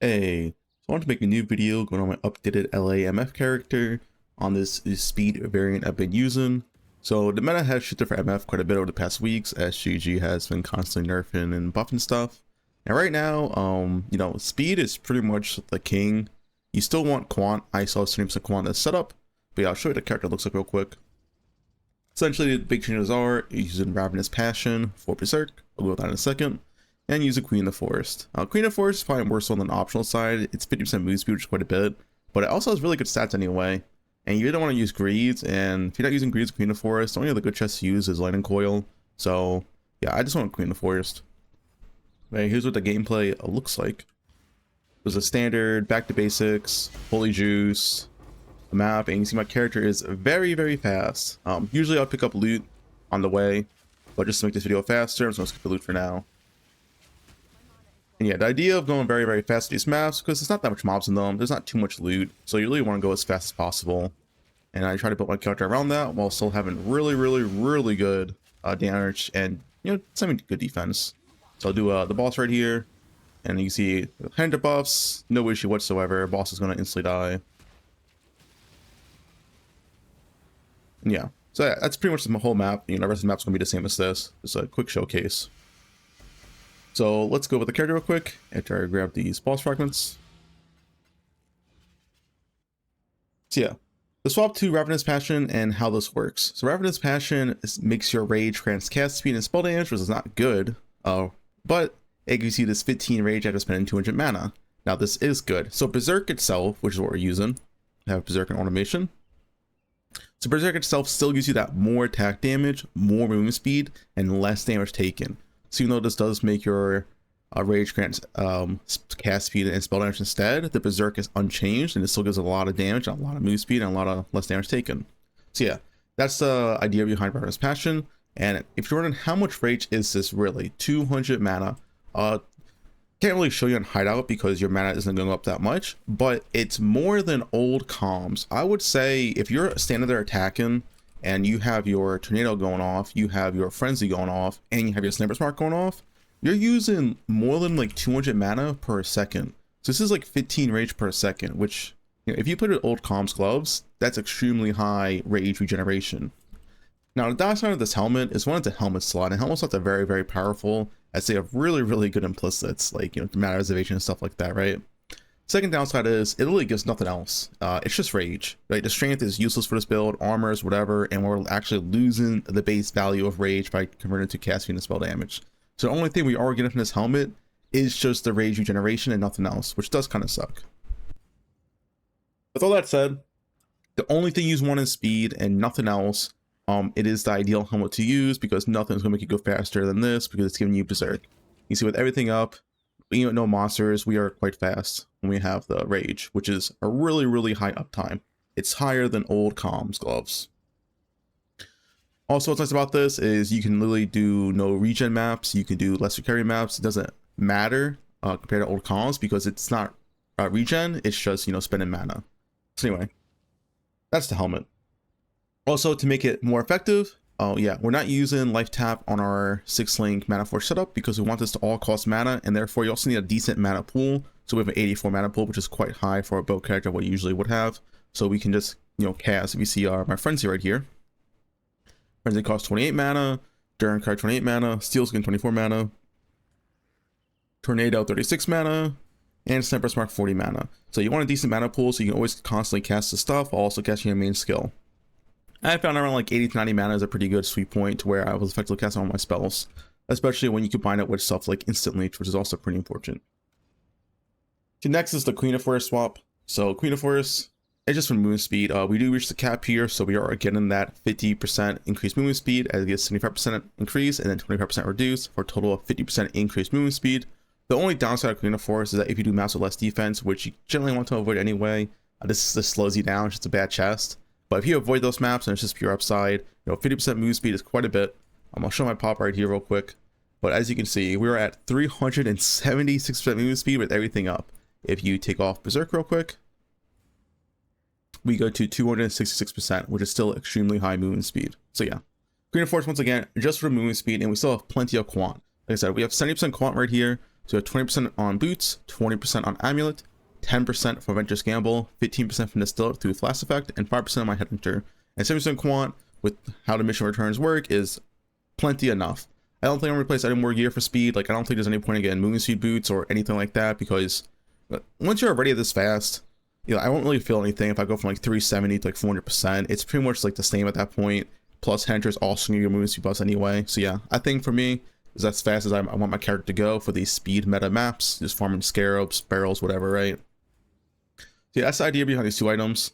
Hey, so I wanted to make a new video going on my updated LA character on this speed variant I've been using. So the meta has shifted for MF quite a bit over the past weeks as GG has been constantly nerfing and buffing stuff. And right now, speed is pretty much the king. You still want quant, ISO 70% quant as setup, but yeah, I'll show you the character looks like real quick. Essentially, the big changes are using Ravenous Passion for Berserk. I'll go with that in a second. And use a Queen of the Forest. Queen of the Forest is probably more so on the optional side. It's 50% move speed, which is quite a bit, but it also has really good stats anyway. And you don't want to use greeds, and if you're not using greeds, Queen of the Forest, the only other good chest to use is Lightning Coil. So yeah, I just want Queen of the Forest. Okay, here's what the gameplay looks like. There's a standard, back to basics, holy juice, the map, and you see my character is very, very fast. Usually I'll pick up loot on the way, but just to make this video faster, I'm just gonna skip the loot for now. And yeah, the idea of going very, very fast to these maps, because there's not that much mobs in them, there's not too much loot, so you really want to go as fast as possible. And I try to build my character around that while still having really, really, really good damage and, some good defense. So I'll do the boss right here, and you see 100 buffs, no issue whatsoever. Boss is going to instantly die. And yeah, so yeah, that's pretty much the whole map. The rest of the map's going to be the same as this. Just a quick showcase. So let's go with the character real quick after I grab these boss fragments. So yeah, let's swap to Ravenous Passion and how this works. So Ravenous Passion makes your rage grants cast speed and spell damage, which is not good, but it gives you this 15 rage after spending 200 mana. Now this is good. So Berserk itself, which is what we're using, I have Berserk and automation. So Berserk itself still gives you that more attack damage, more movement speed, and less damage taken. So even though this does make your rage grant cast speed and spell damage instead, the Berserk is unchanged and it still gives a lot of damage, a lot of move speed, and a lot of less damage taken. So yeah, that's the idea behind Ravenous Passion. And if you're wondering how much rage is this really, 200 mana. Can't really show you on Hideout because your mana isn't going up that much, but it's more than old comms. I would say if you're standing there attacking and you have your tornado going off, you have your frenzy going off, and you have your sniper's mark going off, you're using more than like 200 mana per second. So this is like 15 rage per second, which, if you put it old comms gloves, that's extremely high rage regeneration. Now the downside of this helmet is one of the helmet slot, and helmet slots are very, very powerful as they have really, really good implicits, like, the matters evasion and stuff like that, right? Second downside is it really gives nothing else. It's just rage, right? The strength is useless for this build, armors, whatever, and we're actually losing the base value of rage by converting to cast speed and spell damage. So the only thing we are getting from this helmet is just the rage regeneration and nothing else, which does kind of suck. With all that said, the only thing you want is speed and nothing else. It is the ideal helmet to use because nothing's gonna make you go faster than this because it's giving you Berserk. You see, with everything up, no monsters, we are quite fast when we have the rage, which is a really, really high uptime. It's higher than old comms gloves. Also, what's nice about this is you can literally do no regen maps, you can do lesser carry maps. It doesn't matter compared to old comms because it's not regen, it's just, spending mana. So anyway, that's the helmet. Also, to make it more effective, we're not using life tap on our 6-link mana force setup because we want this to all cost mana, and therefore you also need a decent mana pool. So we have an 84 mana pool, which is quite high for a build character, what you usually would have. So we can just, cast. If you see my frenzy right here, frenzy costs 28 mana, Durin card 28 mana, Steel Skin 24 mana, Tornado 36 mana, and Sniper's Mark 40 mana. So you want a decent mana pool so you can always constantly cast the stuff while also casting your main skill. I found around like 80 to 90 mana is a pretty good sweet point to where I was effectively casting all my spells, especially when you combine it with stuff like instant leech, which is also pretty important. Okay, next is the Queen of Forest swap. So Queen of Forest, it's just for movement speed. We do reach the cap here, so we are getting that 50% increased movement speed as it gets 75% increase and then 25% reduced for a total of 50% increased movement speed. The only downside of Queen of Forest is that if you do maps with less defense, which you generally want to avoid anyway, this slows you down. It's just a bad chest. But if you avoid those maps and it's just pure upside, 50% move speed is quite a bit. I'll show my pop right here real quick. But as you can see, we're at 376% move speed with everything up. If you take off Berserk real quick, we go to 266%, which is still extremely high movement speed. So yeah, Queen of Force once again, just for movement speed, and we still have plenty of quant. Like I said, we have 70% quant right here. So you have 20% on boots, 20% on amulet, 10% from Venturous Gamble, 15% from Distill through Flask effect, and 5% on my Headhunter. And 70% quant with how the mission returns work is plenty enough. I don't think I'm going to replace any more gear for speed. Like, I don't think there's any point in getting moving speed boots or anything like that, because once you're already this fast, you know, I won't really feel anything if I go from like 370 to like 400%. It's pretty much like the same at that point. Plus, Headhunter's also going to give moving speed buffs anyway. So yeah, I think for me, is as fast as I want my character to go for these speed meta maps, just farming scarabs, barrels, whatever, right? So yeah, that's the idea behind these two items.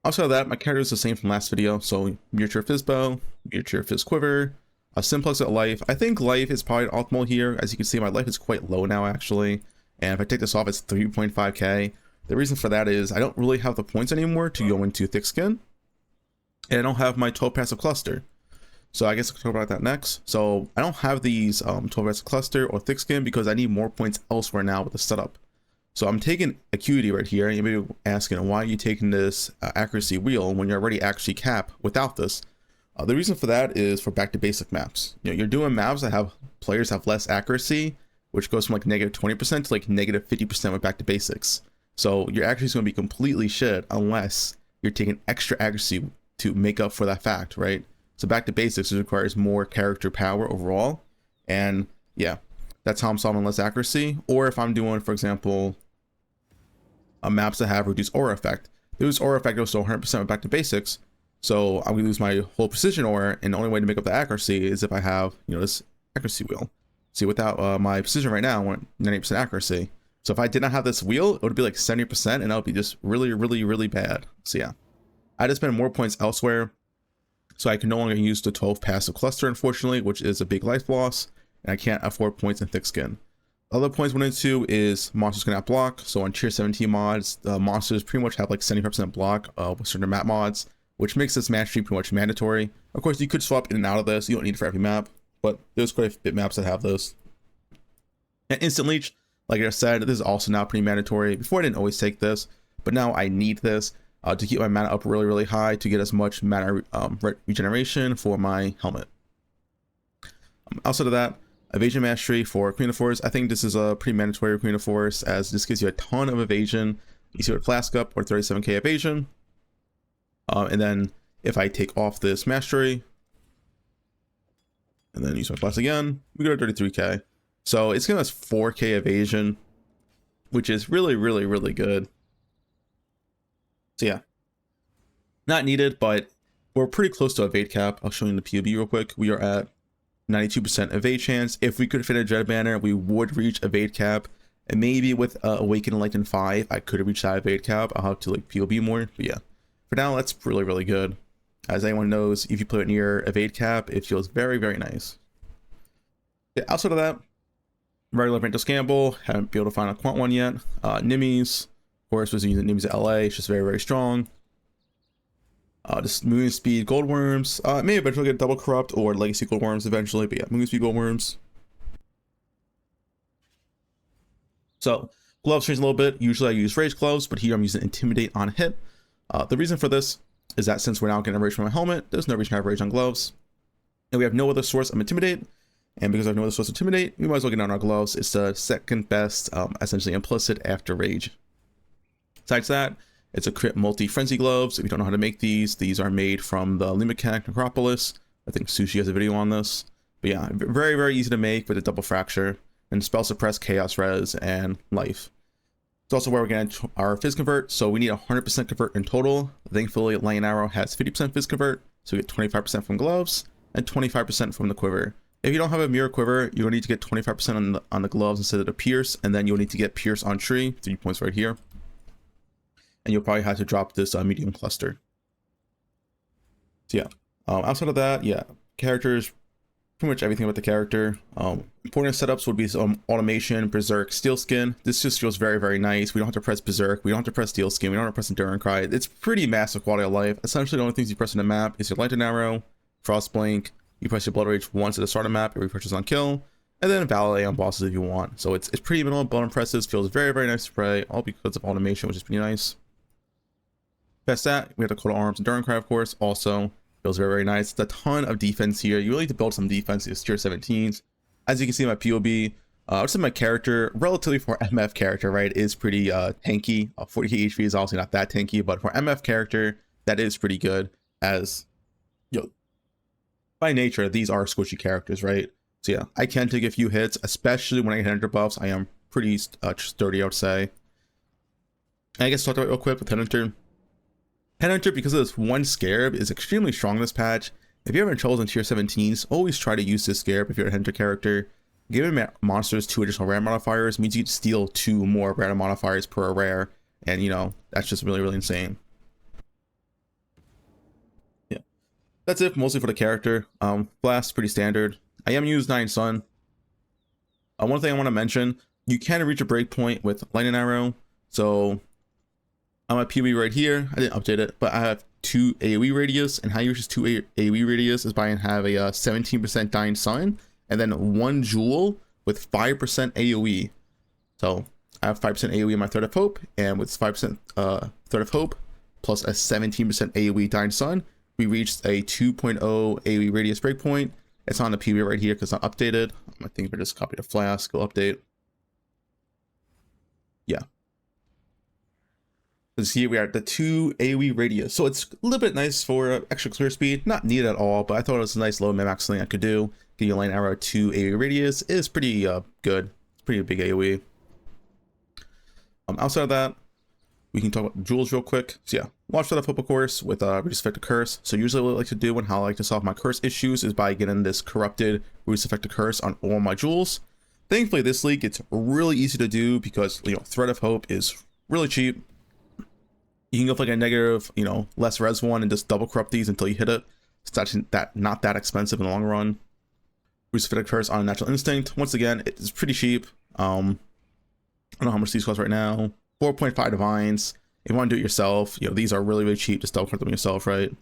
Outside of that, my character is the same from last video. So miniature Fizzbow, miniature Fizz Quiver, a simplex at life. I think life is probably optimal here. As you can see, my life is quite low now actually. And if I take this off, it's 3.5k. The reason for that is I don't really have the points anymore to go into thick skin. And I don't have my 12 passive cluster. So I guess I'll talk about that next. So I don't have these 12 passive cluster or thick skin because I need more points elsewhere now with the setup. So I'm taking acuity right here. You may be asking, why are you taking this accuracy wheel when you're already actually cap without this? The reason for that is for back to basic maps. You know, you're doing maps that have players have less accuracy, which goes from like negative 20% to like negative 50% with back to basics. So your accuracy is going to be completely shit unless you're taking extra accuracy to make up for that fact, right? So back to basics requires more character power overall. And yeah, that's how I'm solving less accuracy. Or if I'm doing, for example, maps that have reduced aura effect. Reduced aura effect goes to 100% with back to basics. So I'm gonna lose my whole precision aura, and the only way to make up the accuracy is if I have, you know, this accuracy wheel. See, without my precision right now, I want 90% accuracy. So if I did not have this wheel, it would be like 70%, and that would be just really, really, really bad. So yeah, I just spend more points elsewhere. So I can no longer use the 12 passive cluster, unfortunately, which is a big life loss, and I can't afford points in thick skin. Other points went into is monsters cannot block. So on tier 17 mods, monsters pretty much have like 75% block with certain map mods, which makes this mastery pretty much mandatory. Of course, you could swap in and out of this. You don't need it for every map, but there's quite a bit maps that have those. And instant leech, like I said, this is also now pretty mandatory. Before I didn't always take this, but now I need this to keep my mana up really, really high to get as much mana regeneration for my helmet. Outside of that, evasion mastery for Queen of Force. I think this is a pretty mandatory Queen of Force, as this gives you a ton of evasion. You see what Flask up or 37k evasion. And then if I take off this mastery and then use my Flask again, we go to 33k. So it's giving us 4k evasion, which is really, really, really good. So yeah, not needed, but we're pretty close to evade cap. I'll show you in the POB real quick. We are at 92% evade chance. If we could fit a Dread Banner, we would reach evade cap. And maybe with Awaken Enlightened 5, I could have reached that evade cap. I'll have to like POB more, but yeah. For now, that's really, really good. As anyone knows, if you play it near evade cap, it feels very, very nice. Yeah, outside of that, regular Venturous Gamble, haven't been able to find a quant one yet. Nimmies, of course, was using Nimmies at LA, it's just very, very strong. Just moving speed gold worms. Maybe eventually get double corrupt or legacy gold worms eventually, but yeah, moving speed gold worms. So gloves change a little bit. Usually I use rage gloves, but here I'm using intimidate on hit. The reason for this is that since we're now getting rage from my helmet, there's no reason to have rage on gloves. And we have no other source of intimidate. And because I have no other source of intimidate, we might as well get on our gloves. It's the second best, essentially implicit after rage. Besides that, it's a crit multi-frenzy gloves. If you don't know how to make these are made from the Limicanic Necropolis. I think Sushi has a video on this. But yeah, very, very easy to make with a double fracture. And spell suppress, chaos res, and life. It's also where we're getting our fizz convert. So we need 100% convert in total. Thankfully, Lion Arrow has 50% fizz convert. So we get 25% from gloves and 25% from the quiver. If you don't have a mirror quiver, you'll need to get 25% on the gloves instead of the pierce. And then you'll need to get pierce on tree, 3 points right here. And you'll probably have to drop this medium cluster. So yeah, outside of that, yeah, characters, pretty much everything about the character. Important setups would be some automation, berserk, steel skin. This just feels very, very nice. We don't have to press berserk, we don't have to press steel skin, we don't have to press enduring cry. It's pretty massive quality of life. Essentially the only things you press in the map is your lightning arrow, frost blink, you press your blood rage once at the start of the map, it refreshes on kill, and then validate on bosses if you want. So it's pretty minimal, but impressive, feels very, very nice to play, all because of automation, which is pretty nice. Past that, we have the coat of arms, enduring cry, of course, also feels very, very nice. It's a ton of defense here. You really need to build some defense. It's tier 17s. As you can see in my POB, I would say my character, relatively for MF character, right, is pretty tanky. 40 HP is obviously not that tanky, but for MF character, that is pretty good. As you know, by nature, these are squishy characters, right? So yeah, I can take a few hits, especially when I get Headhunter buffs. I am pretty sturdy, I would say. And I guess talk about it real quick with Headhunter. Headhunter, because of this one scarab, is extremely strong this patch. If you haven't chosen tier 17s, always try to use this scarab if you're a Headhunter character. Giving monsters 2 additional rare modifiers means you can steal 2 more rare modifiers per rare, and you know, that's just really, really insane. Yeah, that's it mostly for the character. Blast, pretty standard. I am using 9 Sun. One thing I want to mention, you can reach a breakpoint with Lightning Arrow. So I'm at PB right here. I didn't update it, but I have 2 AoE radius, and how you use 2 AoE radius is by having a 17% Dying Sun, and then 1 jewel with 5% AoE. So I have 5% AoE in my Thread of Hope, and with 5% Thread of Hope plus a 17% AoE Dying Sun, we reached a 2.0 AoE radius breakpoint. It's on the PB right here because it's not updated. I think I just copy the Flask, go update. Yeah. Because here we are at the 2 AoE radius. So it's a little bit nice for extra clear speed. Not needed at all, but I thought it was a nice low min-max thing I could do. Getting a Lightning Arrow 2 AoE radius is pretty good. It's pretty big AoE. Outside of that, we can talk about jewels real quick. So yeah, launch that up, of course, with Reduce Effective Curse. So usually what I like to do and how I like to solve my curse issues is by getting this corrupted Reduce Effective Curse on all my jewels. Thankfully, this league, it's really easy to do because, you know, Thread of Hope is really cheap. You can go for like a negative, you know, less res one and just double corrupt these until you hit it. It's actually not that expensive in the long run. Reduce Effective Curse on Natural Instinct. Once again, it's pretty cheap. I don't know how much these cost right now. 4.5 divines. If you want to do it yourself, you know, these are really, really cheap. Just double corrupt them yourself, right? And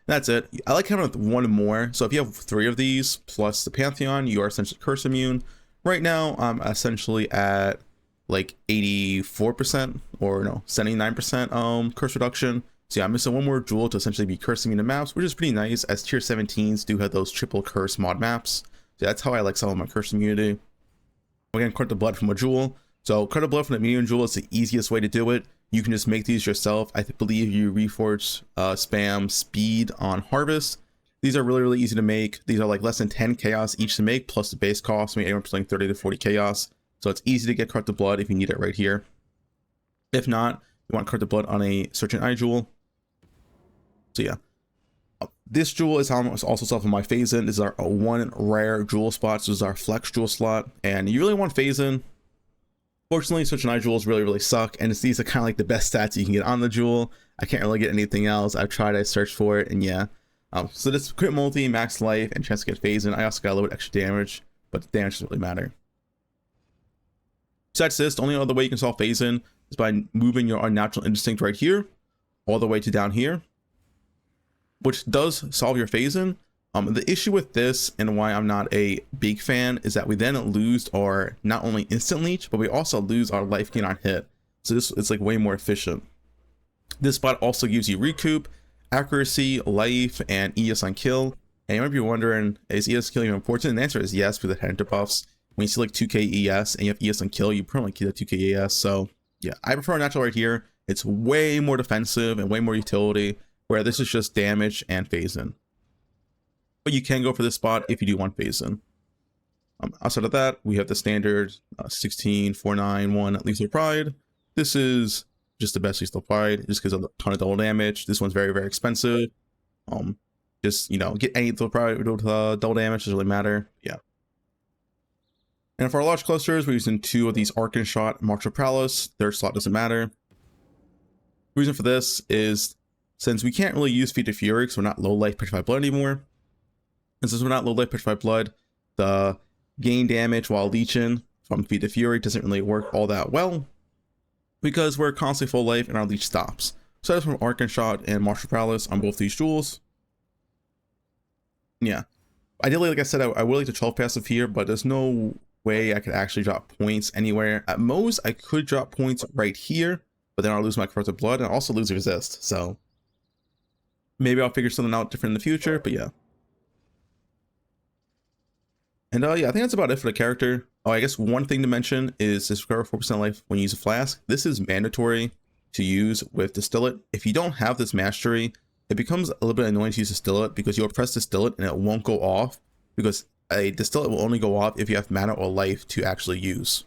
that's it. I like having 1 more. So if you have 3 of these plus the Pantheon, you are essentially curse immune. Right now, I'm essentially at like 84% or no 79% curse reduction. So yeah, I'm missing 1 more jewel to essentially be curse immune to maps, which is pretty nice as tier 17s do have those triple curse mod maps. So that's how I like selling my curse immunity. Again, cut the blood from a jewel. So cut the blood from the medium jewel is the easiest way to do it. You can just make these yourself. I believe you reforge spam speed on harvest. These are really, really easy to make. These are like less than 10 chaos each to make, plus the base cost, maybe anywhere between 30 to 40 chaos. So it's easy to get corrupted blood if you need it right here. If not, you want corrupted blood on a Searching Eye jewel. So yeah, this jewel is how I'm also selling my phase-in. This is our 1 rare jewel spot. So this is our flex jewel slot, and you really want phase-in. Fortunately, Searching Eye jewels really, really suck, and these are kind of like the best stats you can get on the jewel. I can't really get anything else. I've tried, I searched for it, and yeah. So this crit multi, max life, and chance to get phase-in. I also got a little bit extra damage, but the damage doesn't really matter. Besides this, the only other way you can solve phase-in is by moving your Unnatural Instinct right here, all the way to down here, which does solve your phase-in. The issue with this and why I'm not a big fan is that we then lose our not only instant leech, but we also lose our life gain on hit. So this is like way more efficient. This spot also gives you recoup, accuracy, life, and ES on kill. And you might be wondering, is ES kill even important? And the answer is yes, with the Headhunter buffs. When you see like 2k ES and you have ES on kill, you probably keep that 2k ES. So yeah, I prefer natural right here. It's way more defensive and way more utility, where this is just damage and phase-in. But you can go for this spot if you do want phase-in. Outside of that, we have the standard 16, 4, 9, 1 Lethal Pride. This is just the best Lethal Pride, just because of a ton of double damage. This one's very, very expensive. Just, you know, get any Lethal Pride with double damage, doesn't really matter. Yeah. And for our large clusters, we're using 2 of these Arc and Shot, Martial Prowess. Their slot doesn't matter. The reason for this is, since we can't really use Feed to Fury because we're not low life Petrified Blood anymore, and since we're not low life Petrified Blood, the gain damage while leeching from Feed to Fury doesn't really work all that well, because we're constantly full life and our leech stops. So that's from Arc and Shot and Martial Prowess on both these jewels. Yeah. Ideally, like I said, I would like to 12 passive here, but there's no way I could actually drop points anywhere. At most, I could drop points right here, but then I'll lose my Corrupted Blood and I'll also lose Resist. So maybe I'll figure something out different in the future, but yeah. And yeah, I think that's about it for the character. Oh, I guess one thing to mention is this recover 4% life when you use a flask. This is mandatory to use with Distillate. If you don't have this mastery, it becomes a little bit annoying to use Distillate because you'll press Distillate and it won't go off, because a Distillate will only go off if you have mana or life to actually use.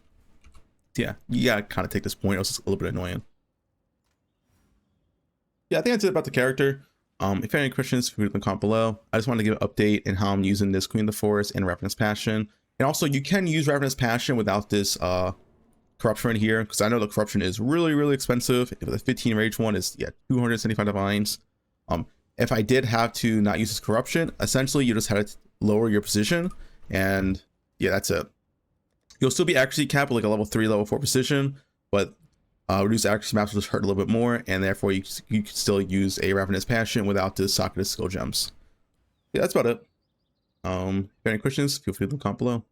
Yeah, you gotta kind of take this point. It's just a little bit annoying. Yeah, I think that's it about the character. If you have any questions, feel free to comment below. I just wanted to give an update in how I'm using this Queen of the Forest and Ravenous Passion. And also, you can use Ravenous Passion without this corruption right here, because I know the corruption is really, really expensive. If the 15 rage one is 275 divines. If I did have to not use this corruption, essentially you just had to lower your position, and yeah, that's it. You'll still be accuracy capped with like a level 3, level 4 position, but reduced accuracy maps will just hurt a little bit more, and therefore you can still use a Ravenous Passion without the socketed skill gems. Yeah, that's about it. If you have any questions, feel free to comment below.